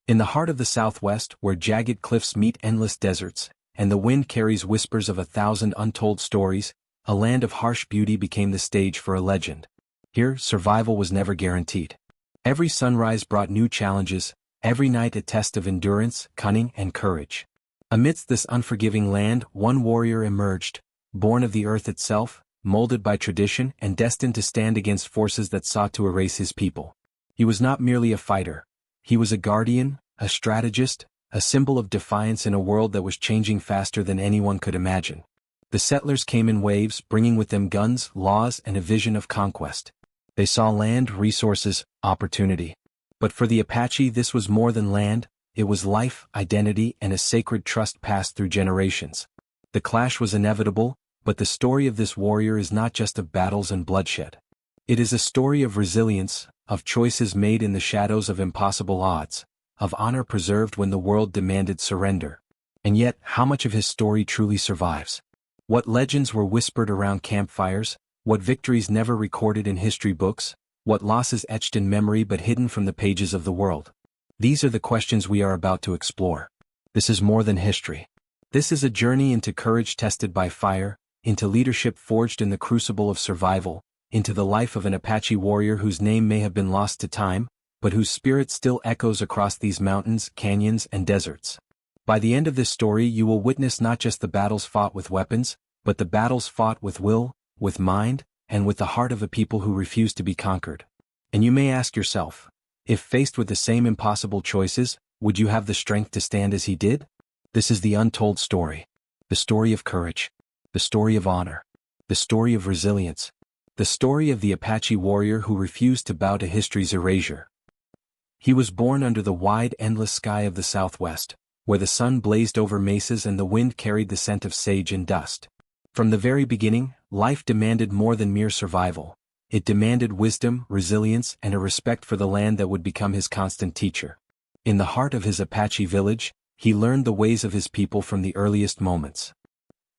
In the heart of the Southwest, where jagged cliffs meet endless deserts, and the wind carries whispers of 1,000 untold stories, a land of harsh beauty became the stage for a legend. Here, survival was never guaranteed. Every sunrise brought new challenges, every night a test of endurance, cunning, and courage. Amidst this unforgiving land, one warrior emerged, born of the earth itself, molded by tradition and destined to stand against forces that sought to erase his people. He was not merely a fighter. He was a guardian, a strategist, a symbol of defiance in a world that was changing faster than anyone could imagine. The settlers came in waves, bringing with them guns, laws, and a vision of conquest. They saw land, resources, opportunity. But for the Apache, this was more than land. It was life, identity, and a sacred trust passed through generations. The clash was inevitable, but the story of this warrior is not just of battles and bloodshed. It is a story of resilience, of choices made in the shadows of impossible odds, of honor preserved when the world demanded surrender. And yet, how much of his story truly survives? What legends were whispered around campfires? What victories never recorded in history books? What losses etched in memory but hidden from the pages of the world? These are the questions we are about to explore. This is more than history. This is a journey into courage tested by fire, into leadership forged in the crucible of survival, into the life of an Apache warrior whose name may have been lost to time, but whose spirit still echoes across these mountains, canyons, and deserts. By the end of this story, you will witness not just the battles fought with weapons, but the battles fought with will, with mind, and with the heart of a people who refuse to be conquered. And you may ask yourself, if faced with the same impossible choices, would you have the strength to stand as he did? This is the untold story. The story of courage. The story of honor. The story of resilience. The story of the Apache warrior who refused to bow to history's erasure. He was born under the wide, endless sky of the Southwest, where the sun blazed over mesas and the wind carried the scent of sage and dust. From the very beginning, life demanded more than mere survival. It demanded wisdom, resilience, and a respect for the land that would become his constant teacher. In the heart of his Apache village, he learned the ways of his people from the earliest moments.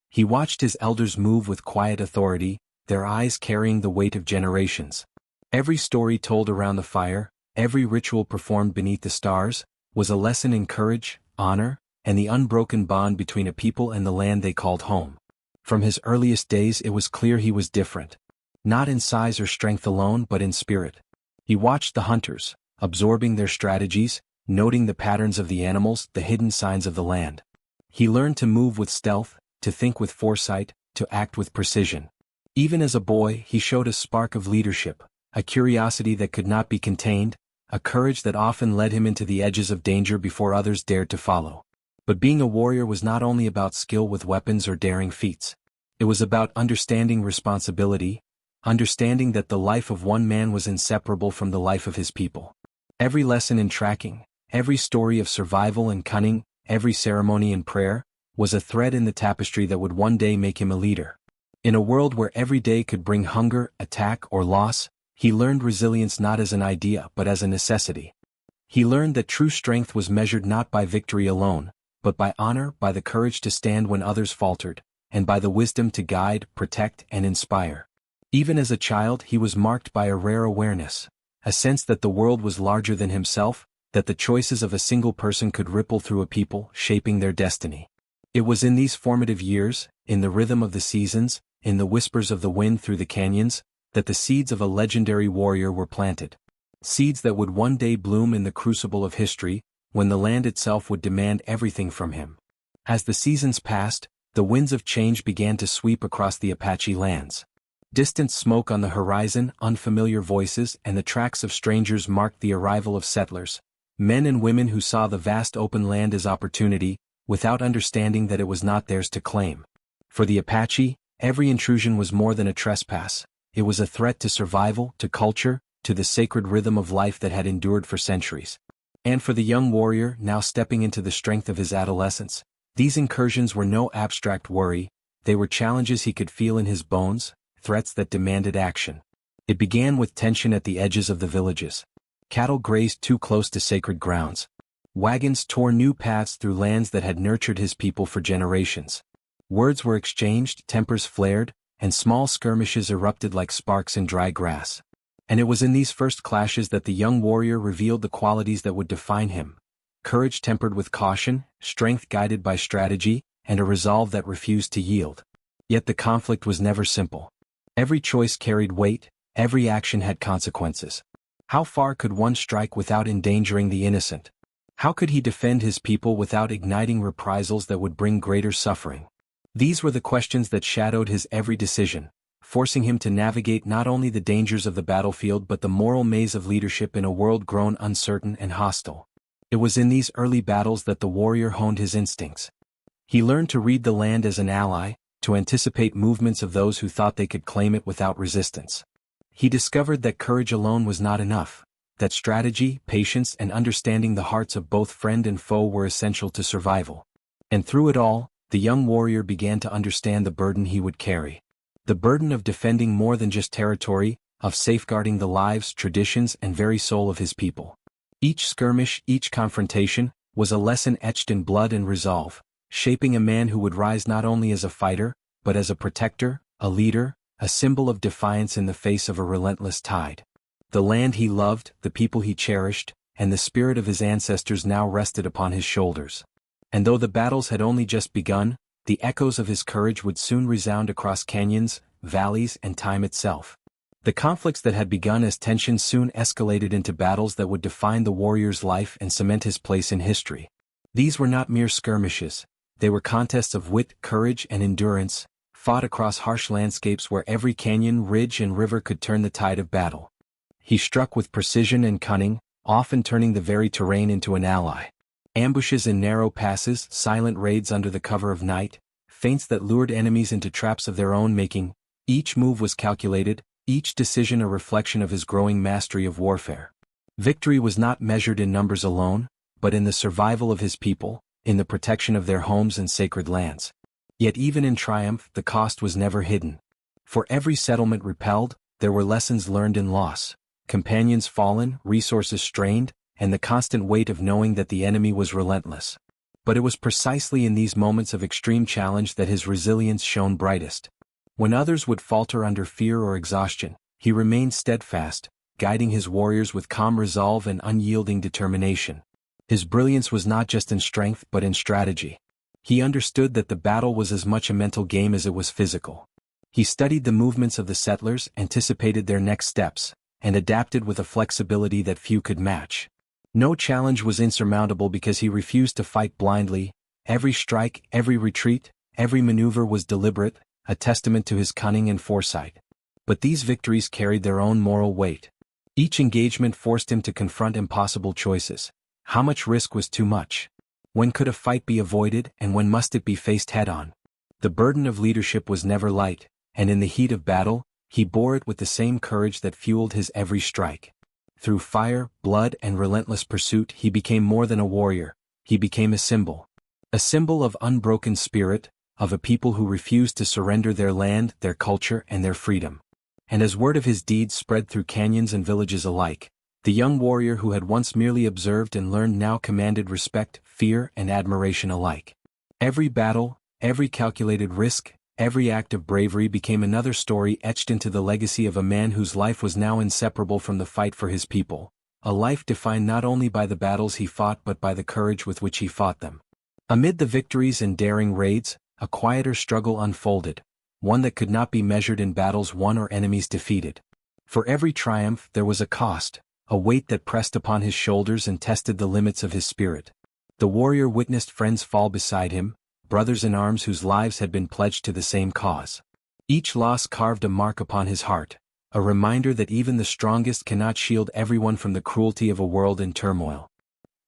He watched his elders move with quiet authority, their eyes carrying the weight of generations. Every story told around the fire, every ritual performed beneath the stars, was a lesson in courage, honor, and the unbroken bond between a people and the land they called home. From his earliest days it was clear he was different. Not in size or strength alone but in spirit. He watched the hunters, absorbing their strategies, noting the patterns of the animals, the hidden signs of the land. He learned to move with stealth, to think with foresight, to act with precision. Even as a boy, he showed a spark of leadership, a curiosity that could not be contained, a courage that often led him into the edges of danger before others dared to follow. But being a warrior was not only about skill with weapons or daring feats. It was about understanding responsibility, understanding that the life of one man was inseparable from the life of his people. Every lesson in tracking, every story of survival and cunning, every ceremony and prayer, was a thread in the tapestry that would one day make him a leader. In a world where every day could bring hunger, attack, or loss, he learned resilience not as an idea but as a necessity. He learned that true strength was measured not by victory alone, but by honor, by the courage to stand when others faltered, and by the wisdom to guide, protect, and inspire. Even as a child, he was marked by a rare awareness, a sense that the world was larger than himself, that the choices of a single person could ripple through a people, shaping their destiny. It was in these formative years, in the rhythm of the seasons, in the whispers of the wind through the canyons, that the seeds of a legendary warrior were planted. Seeds that would one day bloom in the crucible of history, when the land itself would demand everything from him. As the seasons passed, the winds of change began to sweep across the Apache lands. Distant smoke on the horizon, unfamiliar voices, and the tracks of strangers marked the arrival of settlers, men and women who saw the vast open land as opportunity, without understanding that it was not theirs to claim. For the Apache, every intrusion was more than a trespass. It was a threat to survival, to culture, to the sacred rhythm of life that had endured for centuries. And for the young warrior, now stepping into the strength of his adolescence, these incursions were no abstract worry, they were challenges he could feel in his bones, threats that demanded action. It began with tension at the edges of the villages. Cattle grazed too close to sacred grounds. Wagons tore new paths through lands that had nurtured his people for generations. Words were exchanged, tempers flared, and small skirmishes erupted like sparks in dry grass. And it was in these first clashes that the young warrior revealed the qualities that would define him: courage tempered with caution, strength guided by strategy, and a resolve that refused to yield. Yet the conflict was never simple. Every choice carried weight, every action had consequences. How far could one strike without endangering the innocent? How could he defend his people without igniting reprisals that would bring greater suffering? These were the questions that shadowed his every decision, forcing him to navigate not only the dangers of the battlefield but the moral maze of leadership in a world grown uncertain and hostile. It was in these early battles that the warrior honed his instincts. He learned to read the land as an ally, to anticipate movements of those who thought they could claim it without resistance. He discovered that courage alone was not enough, that strategy, patience, and understanding the hearts of both friend and foe were essential to survival. And through it all, the young warrior began to understand the burden he would carry. The burden of defending more than just territory, of safeguarding the lives, traditions, and very soul of his people. Each skirmish, each confrontation, was a lesson etched in blood and resolve, shaping a man who would rise not only as a fighter, but as a protector, a leader, a symbol of defiance in the face of a relentless tide. The land he loved, the people he cherished, and the spirit of his ancestors now rested upon his shoulders. And though the battles had only just begun, the echoes of his courage would soon resound across canyons, valleys, and time itself. The conflicts that had begun as tensions soon escalated into battles that would define the warrior's life and cement his place in history. These were not mere skirmishes. They were contests of wit, courage, and endurance, fought across harsh landscapes where every canyon, ridge, and river could turn the tide of battle. He struck with precision and cunning, often turning the very terrain into an ally. Ambushes in narrow passes, silent raids under the cover of night, feints that lured enemies into traps of their own making, each move was calculated, each decision a reflection of his growing mastery of warfare. Victory was not measured in numbers alone, but in the survival of his people, in the protection of their homes and sacred lands. Yet even in triumph, the cost was never hidden. For every settlement repelled, there were lessons learned in loss, companions fallen, resources strained, and the constant weight of knowing that the enemy was relentless. But it was precisely in these moments of extreme challenge that his resilience shone brightest. When others would falter under fear or exhaustion, he remained steadfast, guiding his warriors with calm resolve and unyielding determination. His brilliance was not just in strength but in strategy. He understood that the battle was as much a mental game as it was physical. He studied the movements of the settlers, anticipated their next steps, and adapted with a flexibility that few could match. No challenge was insurmountable because he refused to fight blindly. Every strike, every retreat, every maneuver was deliberate, a testament to his cunning and foresight. But these victories carried their own moral weight. Each engagement forced him to confront impossible choices. How much risk was too much? When could a fight be avoided, and when must it be faced head-on? The burden of leadership was never light, and in the heat of battle, he bore it with the same courage that fueled his every strike. Through fire, blood, and relentless pursuit, he became more than a warrior. He became a symbol. A symbol of unbroken spirit, of a people who refused to surrender their land, their culture, and their freedom. And as word of his deeds spread through canyons and villages alike, the young warrior who had once merely observed and learned now commanded respect, fear, and admiration alike. Every battle, every calculated risk, every act of bravery became another story etched into the legacy of a man whose life was now inseparable from the fight for his people, a life defined not only by the battles he fought but by the courage with which he fought them. Amid the victories and daring raids, a quieter struggle unfolded, one that could not be measured in battles won or enemies defeated. For every triumph there was a cost, a weight that pressed upon his shoulders and tested the limits of his spirit. The warrior witnessed friends fall beside him, brothers in arms whose lives had been pledged to the same cause. Each loss carved a mark upon his heart, a reminder that even the strongest cannot shield everyone from the cruelty of a world in turmoil.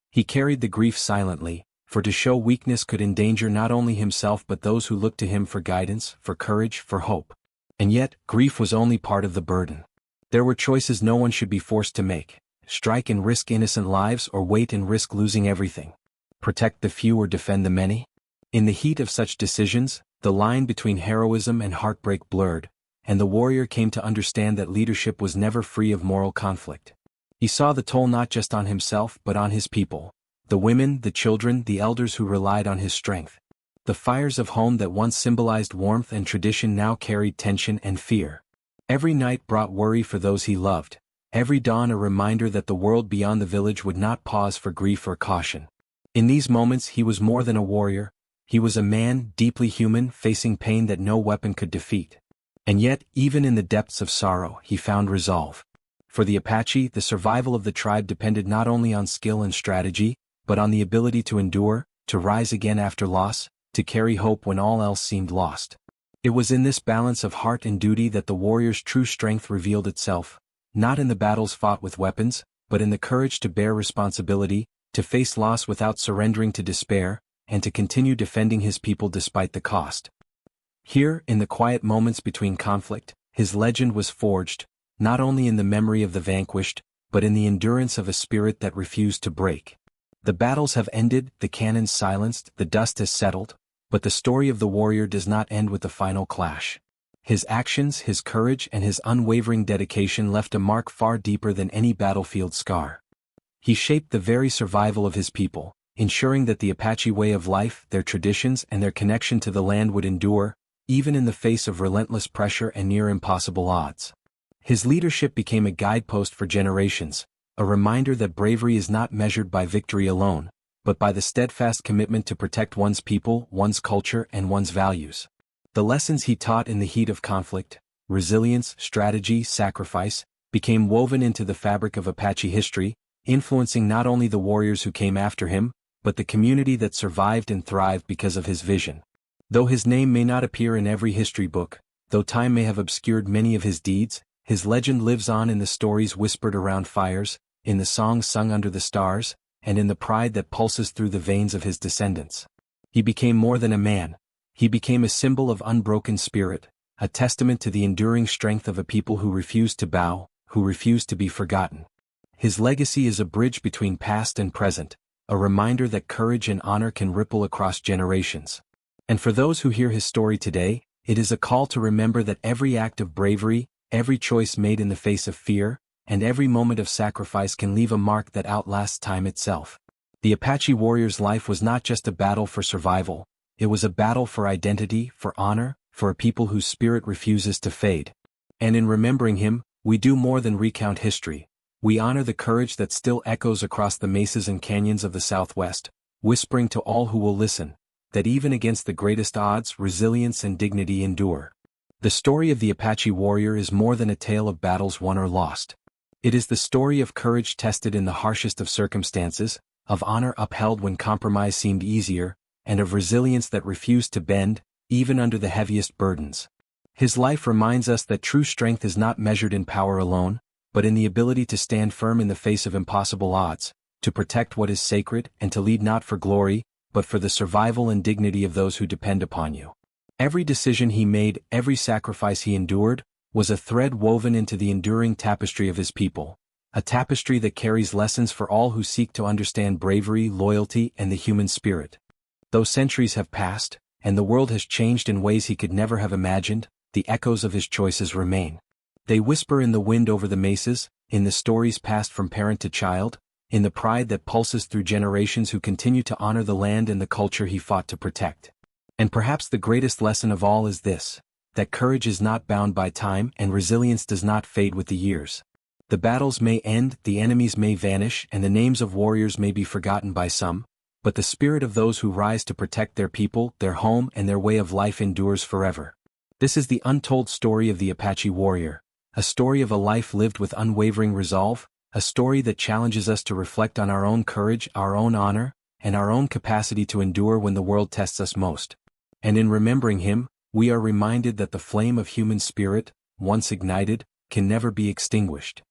He carried the grief silently, for to show weakness could endanger not only himself but those who looked to him for guidance, for courage, for hope. And yet, grief was only part of the burden. There were choices no one should be forced to make: strike and risk innocent lives, or wait and risk losing everything. Protect the few or defend the many? In the heat of such decisions, the line between heroism and heartbreak blurred, and the warrior came to understand that leadership was never free of moral conflict. He saw the toll not just on himself but on his people, the women, the children, the elders who relied on his strength. The fires of home that once symbolized warmth and tradition now carried tension and fear. Every night brought worry for those he loved, every dawn a reminder that the world beyond the village would not pause for grief or caution. In these moments he was more than a warrior, he was a man, deeply human, facing pain that no weapon could defeat. And yet, even in the depths of sorrow, he found resolve. For the Apache, the survival of the tribe depended not only on skill and strategy, but on the ability to endure, to rise again after loss, to carry hope when all else seemed lost. It was in this balance of heart and duty that the warrior's true strength revealed itself, not in the battles fought with weapons, but in the courage to bear responsibility, to face loss without surrendering to despair, and to continue defending his people despite the cost. Here, in the quiet moments between conflict, his legend was forged, not only in the memory of the vanquished, but in the endurance of a spirit that refused to break. The battles have ended, the cannons silenced, the dust has settled, but the story of the warrior does not end with the final clash. His actions, his courage, and his unwavering dedication left a mark far deeper than any battlefield scar. He shaped the very survival of his people, ensuring that the Apache way of life, their traditions, and their connection to the land would endure, even in the face of relentless pressure and near impossible odds. His leadership became a guidepost for generations, a reminder that bravery is not measured by victory alone, but by the steadfast commitment to protect one's people, one's culture, and one's values. The lessons he taught in the heat of conflict, resilience, strategy, sacrifice, became woven into the fabric of Apache history, influencing not only the warriors who came after him, but the community that survived and thrived because of his vision. Though his name may not appear in every history book, though time may have obscured many of his deeds, his legend lives on in the stories whispered around fires, in the songs sung under the stars, and in the pride that pulses through the veins of his descendants. He became more than a man. He became a symbol of unbroken spirit, a testament to the enduring strength of a people who refused to bow, who refused to be forgotten. His legacy is a bridge between past and present, a reminder that courage and honor can ripple across generations. And for those who hear his story today, it is a call to remember that every act of bravery, every choice made in the face of fear, and every moment of sacrifice can leave a mark that outlasts time itself. The Apache warrior's life was not just a battle for survival, it was a battle for identity, for honor, for a people whose spirit refuses to fade. And in remembering him, we do more than recount history. We honor the courage that still echoes across the mesas and canyons of the Southwest, whispering to all who will listen, that even against the greatest odds, resilience and dignity endure. The story of the Apache warrior is more than a tale of battles won or lost. It is the story of courage tested in the harshest of circumstances, of honor upheld when compromise seemed easier, and of resilience that refused to bend, even under the heaviest burdens. His life reminds us that true strength is not measured in power alone, but in the ability to stand firm in the face of impossible odds, to protect what is sacred, and to lead not for glory, but for the survival and dignity of those who depend upon you. Every decision he made, every sacrifice he endured, was a thread woven into the enduring tapestry of his people, a tapestry that carries lessons for all who seek to understand bravery, loyalty, and the human spirit. Though centuries have passed, and the world has changed in ways he could never have imagined, the echoes of his choices remain. They whisper in the wind over the mesas, in the stories passed from parent to child, in the pride that pulses through generations who continue to honor the land and the culture he fought to protect. And perhaps the greatest lesson of all is this, that courage is not bound by time and resilience does not fade with the years. The battles may end, the enemies may vanish, and the names of warriors may be forgotten by some, but the spirit of those who rise to protect their people, their home, and their way of life endures forever. This is the untold story of the Apache warrior, a story of a life lived with unwavering resolve, a story that challenges us to reflect on our own courage, our own honor, and our own capacity to endure when the world tests us most. And in remembering him, we are reminded that the flame of human spirit, once ignited, can never be extinguished.